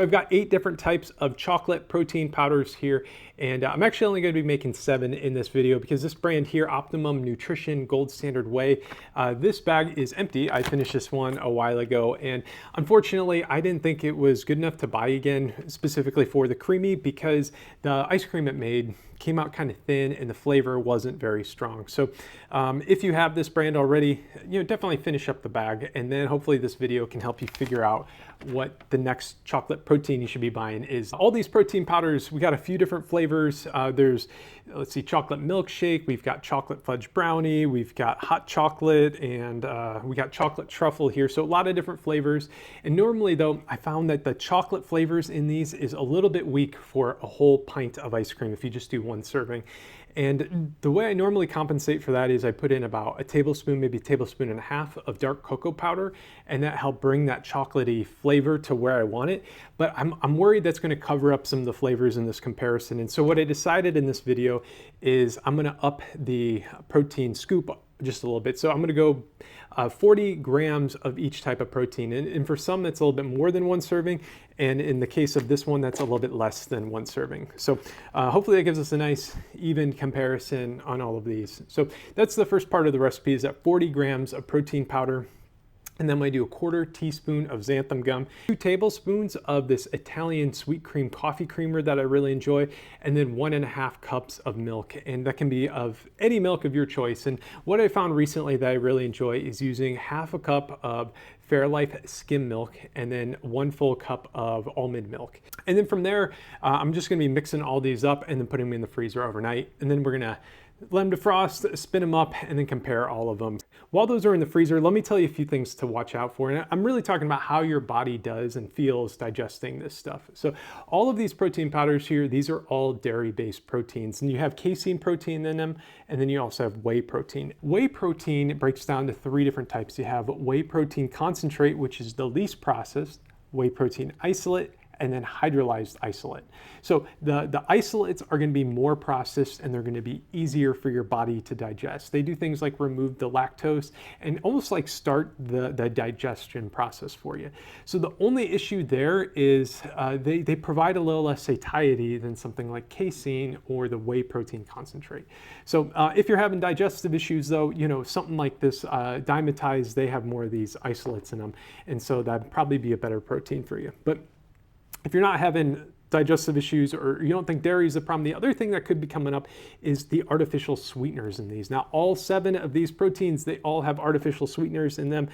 I've got 8 different types of chocolate protein powders here, and I'm actually only going to be making 7 in this video because this brand here, Optimum Nutrition Gold Standard Whey, this bag is empty. I finished this one a while ago, and unfortunately I didn't think it was good enough to buy again, specifically for the Creami, because the ice cream it made came out kind of thin and the flavor wasn't very strong. So if you have this brand already, definitely finish up the bag, and then hopefully this video can help you figure out what the next chocolate protein you should be buying is. All these protein powders, we got a few different flavors. There's, let's see, chocolate milkshake, we've got chocolate fudge brownie, we've got hot chocolate, and we got chocolate truffle here. So a lot of different flavors. And normally though, I found that the chocolate flavors in these is a little bit weak for a whole pint of ice cream if you just do 1 serving. And the way I normally compensate for that is I put in about a tablespoon, maybe a tablespoon and a half of dark cocoa powder, and that helped bring that chocolatey flavor to where I want it. But I'm worried that's going to cover up some of the flavors in this comparison. And so what I decided in this video is I'm going to up the protein scoop just a little bit. So I'm going to go 40 grams of each type of protein. And for some, that's a little bit more than 1 serving. And in the case of this one, that's a little bit less than 1 serving. So hopefully that gives us a nice even comparison on all of these. So that's the first part of the recipe, is that 40 grams of protein powder. And then I'm going to do a 1/4 teaspoon of xanthan gum, 2 tablespoons of this Italian sweet cream coffee creamer that I really enjoy, and then 1.5 cups of milk. And that can be of any milk of your choice. And what I found recently that I really enjoy is using 1/2 cup of Fairlife skim milk, and then 1 full cup of almond milk. And then from there, I'm just going to be mixing all these up and then putting them in the freezer overnight. And then we're going to let them defrost, spin them up, and then compare all of them. While those are in the freezer, let me tell you a few things to watch out for. And I'm really talking about how your body does and feels digesting this stuff. So all of these protein powders here, these are all dairy-based proteins. And you have casein protein in them, and then you also have whey protein. Whey protein breaks down to 3 different types. You have whey protein concentrate, which is the least processed, whey protein isolate, and then hydrolyzed isolate. So the isolates are going to be more processed, and they're going to be easier for your body to digest. They do things like remove the lactose and almost like start the digestion process for you. So the only issue there is they provide a little less satiety than something like casein or the whey protein concentrate. So if you're having digestive issues though, something like this Dymatize, they have more of these isolates in them, and so that'd probably be a better protein for you. But if you're not having digestive issues, or you don't think dairy is a problem, the other thing that could be coming up is the artificial sweeteners in these. Now, all 7 of these proteins, they all have artificial sweeteners in them.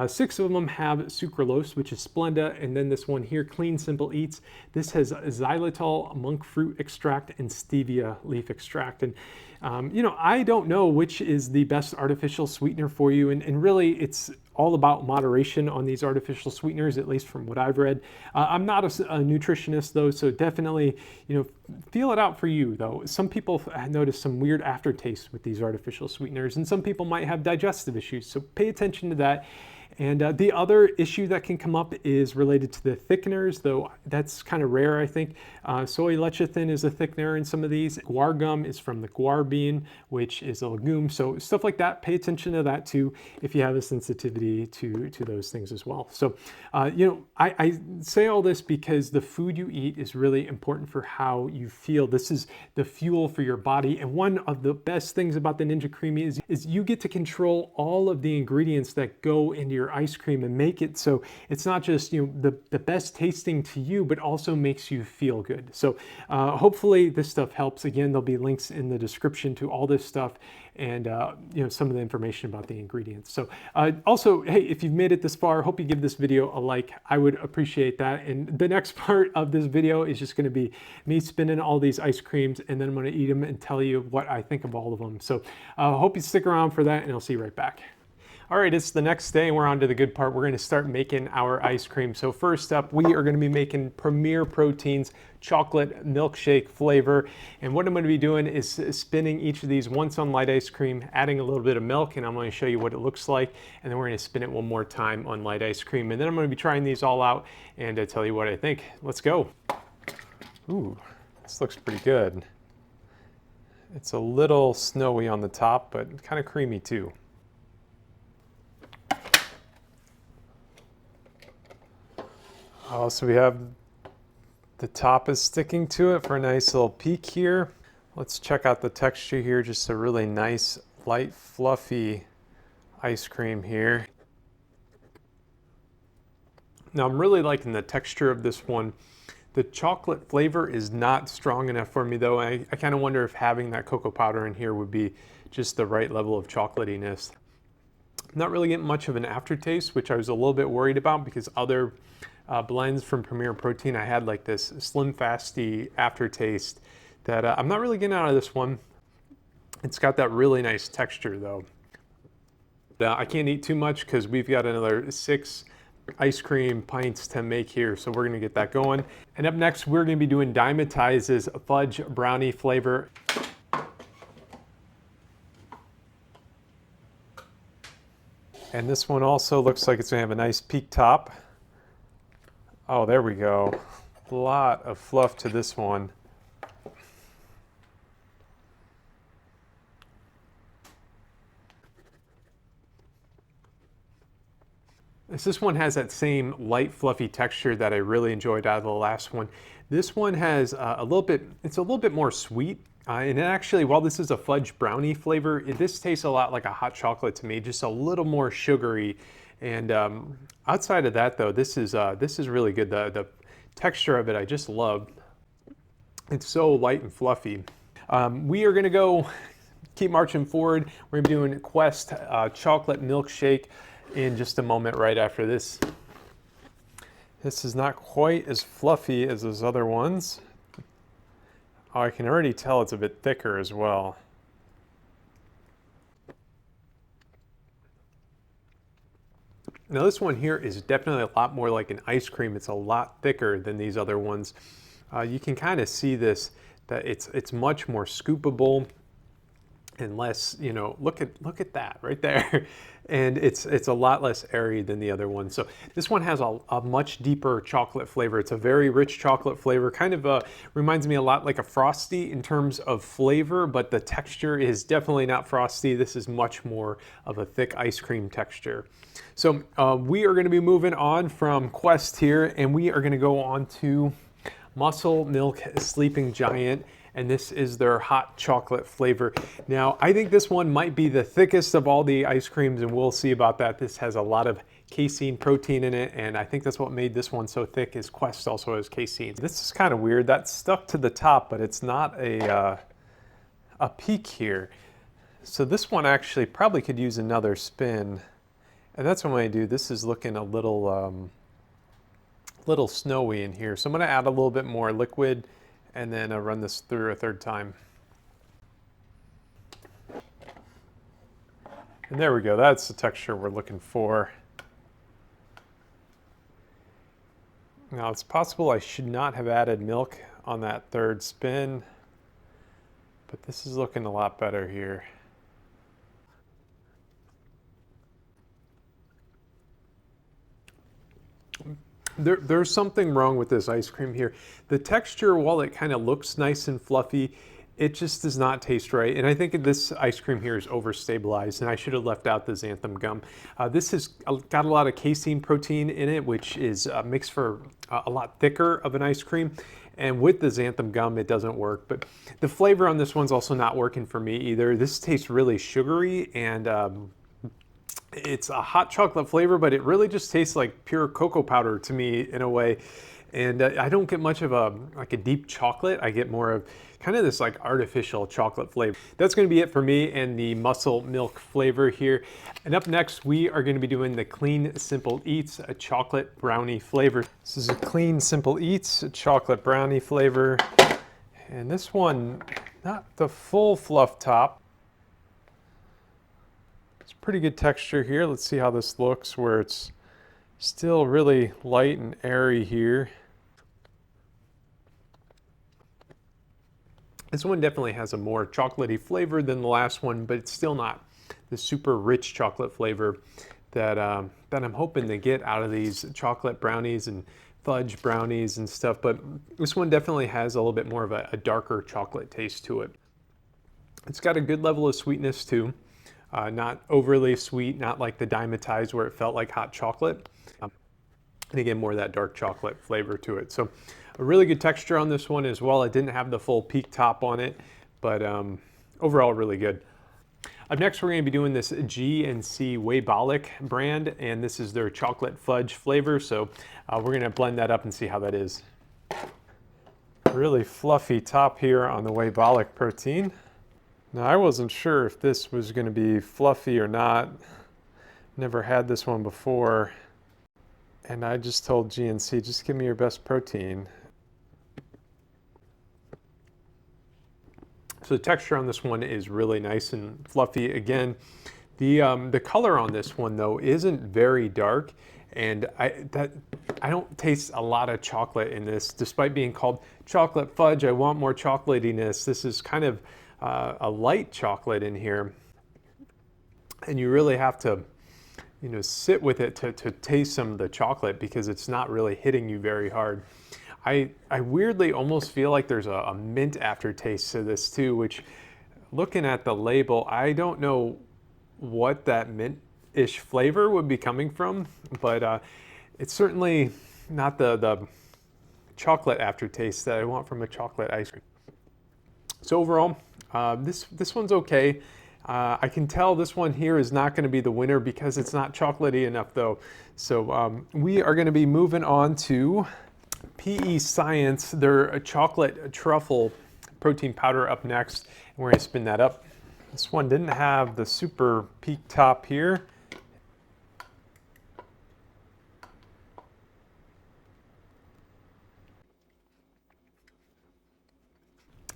6 of them have sucralose, which is Splenda, and then this one here, Clean Simple Eats, this has xylitol, monk fruit extract, and stevia leaf extract. And I don't know which is the best artificial sweetener for you, and really it's all about moderation on these artificial sweeteners, at least from what I've read. I'm not a nutritionist though, so definitely, feel it out for you though. Some people notice some weird aftertaste with these artificial sweeteners, and some people might have digestive issues, so pay attention to that. And the other issue that can come up is related to the thickeners, though that's kind of rare, I think. Soy lecithin is a thickener in some of these. Guar gum is from the guar bean, which is a legume. So stuff like that, pay attention to that too if you have a sensitivity to those things as well. So, I say all this because the food you eat is really important for how you feel. This is the fuel for your body. And one of the best things about the Ninja Creami is you get to control all of the ingredients that go into your ice cream and make it so it's not just the best tasting to you, but also makes you feel good. So hopefully this stuff helps. Again, there'll be links in the description to all this stuff, and some of the information about the ingredients. So also, hey, if you've made it this far, hope you give this video a like. I would appreciate that. And the next part of this video is just going to be me spinning all these ice creams, and then I'm going to eat them and tell you what I think of all of them. So hope you stick around for that, and I'll see you right back. All right, it's the next day and we're on to the good part. We're going to start making our ice cream. So first up, we are going to be making Premier Proteins chocolate milkshake flavor. And what I'm going to be doing is spinning each of these once on light ice cream, adding a little bit of milk, and I'm going to show you what it looks like. And then we're going to spin it one more time on light ice cream. And then I'm going to be trying these all out and tell you what I think. Let's go. Ooh, this looks pretty good. It's a little snowy on the top, but kind of creamy too. So we have The top is sticking to it for a nice little peek here. Let's check out the texture here. Just a really nice, light, fluffy ice cream here. Now I'm really liking the texture of this one. The chocolate flavor is not strong enough for me though. I kind of wonder if having that cocoa powder in here would be just the right level of chocolatiness. Not really getting much of an aftertaste, which I was a little bit worried about because other blends from Premier Protein, I had like this slim fasty aftertaste that I'm not really getting out of this one. It's got that really nice texture though. I can't eat too much because we've got another 6 ice cream pints to make here, so we're gonna get that going. And up next, we're gonna be doing Dymatize's fudge brownie flavor. And this one also looks like it's gonna have a nice peak top. Oh, there we go. A lot of fluff to this one. This one has that same light fluffy texture that I really enjoyed out of the last one. This one has it's a little bit more sweet. And actually, while this is a fudge brownie flavor, this tastes a lot like a hot chocolate to me, just a little more sugary. And outside of that though, this is really good. The texture of it, I just love. It's so light and fluffy. We are gonna go keep marching forward. We're gonna be doing Quest chocolate milkshake in just a moment right after this. This is not quite as fluffy as those other ones. Oh, I can already tell it's a bit thicker as well. Now this one here is definitely a lot more like an ice cream. It's a lot thicker than these other ones. You can kind of see this, that it's much more scoopable and less, you know, look at that right there. And it's a lot less airy than the other one. So this one has a much deeper chocolate flavor. It's a very rich chocolate flavor, kind of reminds me a lot like a Frosty in terms of flavor, but the texture is definitely not Frosty. This is much more of a thick ice cream texture. So we are gonna be moving on from Quest here, and we are gonna go on to Muscle Milk Sleeping Giant, and this is their hot chocolate flavor. Now, I think this one might be the thickest of all the ice creams, and we'll see about that. This has a lot of casein protein in it, and I think that's what made this one so thick, is Quest also has casein. This is kind of weird. That's stuck to the top, but it's not a peak here. So this one actually probably could use another spin, and that's what I'm gonna do. This is looking a little snowy in here. So I'm gonna add a little bit more liquid and then run this through a third time. And there we go, that's the texture we're looking for. Now it's possible I should not have added milk on that third spin, but this is looking a lot better here. There's something wrong with this ice cream here. The texture, while it kind of looks nice and fluffy, it just does not taste right. And I think this ice cream here is overstabilized, and I should have left out the xanthan gum. This has got a lot of casein protein in it, which is makes for a lot thicker of an ice cream. And with the xanthan gum, it doesn't work. But the flavor on this one's also not working for me either. This tastes really sugary, and it's a hot chocolate flavor, but it really just tastes like pure cocoa powder to me in a way. And I don't get much of a deep chocolate. I get more of kind of this like artificial chocolate flavor. That's going to be it for me and the muscle milk flavor here. And up next, we are going to be doing the Clean Simple Eats, a chocolate brownie flavor. This is a Clean Simple Eats, a chocolate brownie flavor. And this one, not the full fluff top. Pretty good texture here. Let's see how this looks, where it's still really light and airy here. This one definitely has a more chocolatey flavor than the last one, but it's still not the super rich chocolate flavor that I'm hoping to get out of these chocolate brownies and fudge brownies and stuff. But this one definitely has a little bit more of a darker chocolate taste to it. It's got a good level of sweetness too. Not overly sweet, not like the Dymatize where it felt like hot chocolate. And again, more of that dark chocolate flavor to it. So A really good texture on this one as well. It didn't have the full peak top on it, but overall really good. Up next, we're going to be doing this GNC Wheybolic brand, and this is their chocolate fudge flavor. So we're going to blend that up and see how that is. Really fluffy top here on the Wheybolic protein. Now, I wasn't sure if this was going to be fluffy or not. Never had this one before. And I just told GNC, just give me your best protein. So the texture on this one is really nice and fluffy. Again, the color on this one though isn't very dark, and I don't taste a lot of chocolate in this. Despite being called chocolate fudge, I want more chocolatiness. This is kind of a light chocolate in here, and you really have to, you know, sit with it to taste some of the chocolate because it's not really hitting you very hard. I weirdly almost feel like there's a mint aftertaste to this too, which, looking at the label, I don't know what that mint-ish flavor would be coming from, but it's certainly not the chocolate aftertaste that I want from a chocolate ice cream. So overall, this one's okay. I can tell this one here is not going to be the winner because it's not chocolatey enough though. So we are going to be moving on to PEScience, their chocolate truffle protein powder up next. And we're going to spin that up. This one didn't have the super peak top here.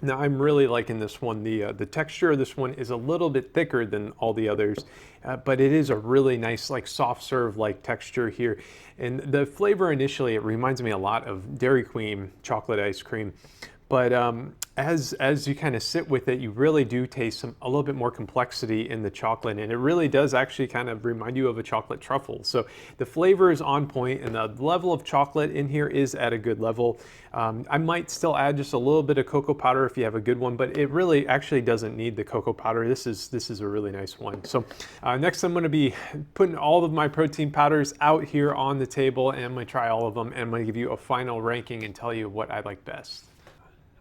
Now I'm really liking this one. The texture of this one is a little bit thicker than all the others, but it is a really nice, like soft serve like texture here. And the flavor initially, it reminds me a lot of Dairy Queen chocolate ice cream. But as you kind of sit with it, you really do taste a little bit more complexity in the chocolate, and it really does actually kind of remind you of a chocolate truffle. So the flavor is on point, and the level of chocolate in here is at a good level. I might still add just a little bit of cocoa powder if you have a good one, but it really actually doesn't need the cocoa powder. This is a really nice one. So next I'm going to be putting all of my protein powders out here on the table, and I'm going to try all of them, and I'm going to give you a final ranking and tell you what I like best.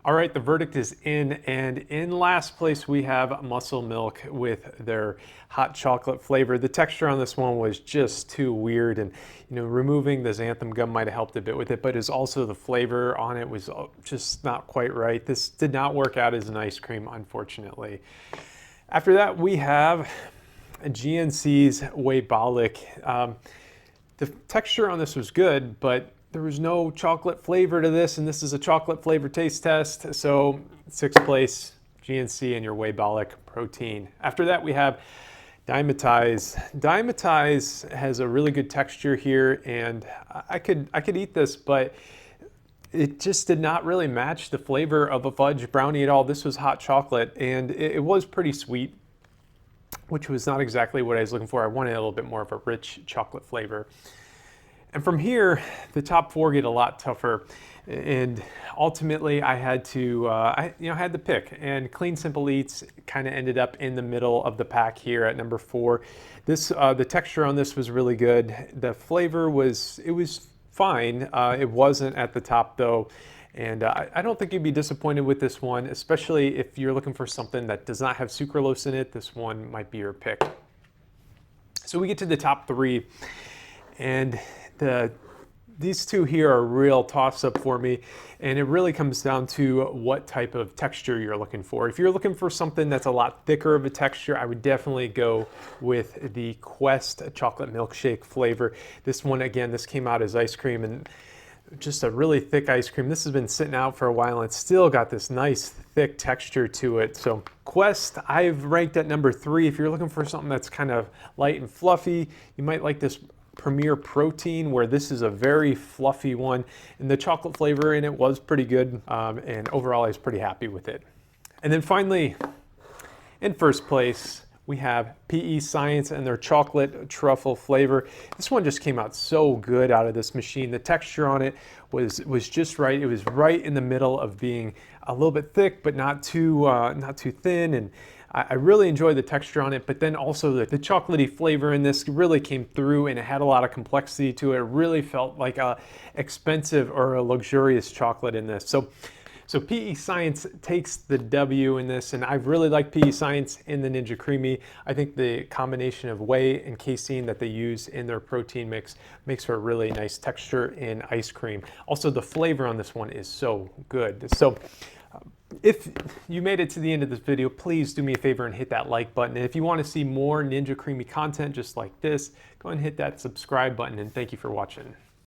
All right, the verdict is in, and in last place we have Muscle Milk with their hot chocolate flavor. The texture on this one was just too weird, and you know, removing the xanthan gum might have helped a bit with it, but it's also the flavor on it was just not quite right. This did not work out as an ice cream, unfortunately. After that, we have GNC's Wheybolic. The texture on this was good, but there was no chocolate flavor to this, and this is a chocolate flavor taste test. So 6th place, GNC and your Wheybolic protein. After that, we have Dymatize. Dymatize has a really good texture here, and I could eat this, but it just did not really match the flavor of a fudge brownie at all. This was hot chocolate, and it was pretty sweet, which was not exactly what I was looking for. I wanted a little bit more of a rich chocolate flavor. And from here, the top 4 get a lot tougher, and ultimately I had to, had to pick. And Clean Simple Eats kind of ended up in the middle of the pack here at number 4. This, the texture on this was really good. The flavor was fine. It wasn't at the top though, and I don't think you'd be disappointed with this one, especially if you're looking for something that does not have sucralose in it. This one might be your pick. So we get to the top 3, and these two here are a real toss-up for me, and it really comes down to what type of texture you're looking for. If you're looking for something that's a lot thicker of a texture, I would definitely go with the Quest chocolate milkshake flavor. This one, again, this came out as ice cream, and just a really thick ice cream. This has been sitting out for a while, and it's still got this nice thick texture to it. So Quest, I've ranked at number 3. If you're looking for something that's kind of light and fluffy, you might like this Premier Protein, where this is a very fluffy one, and the chocolate flavor in it was pretty good, and overall I was pretty happy with it. And then finally, in first place, we have PEScience and their chocolate truffle flavor. This one just came out so good out of this machine. The texture on it was just right. It was right in the middle of being a little bit thick, but not too thin, and I really enjoy the texture on it, but then also the chocolatey flavor in this really came through, and it had a lot of complexity to it. It really felt like a expensive or a luxurious chocolate in this. So PEScience takes the W in this, and I really like PEScience in the Ninja Creami. I think the combination of whey and casein that they use in their protein mix makes for a really nice texture in ice cream. Also, the flavor on this one is so good. So if you made it to the end of this video, please do me a favor and hit that like button. And if you want to see more Ninja Creami content just like this, go ahead and hit that subscribe button, and thank you for watching.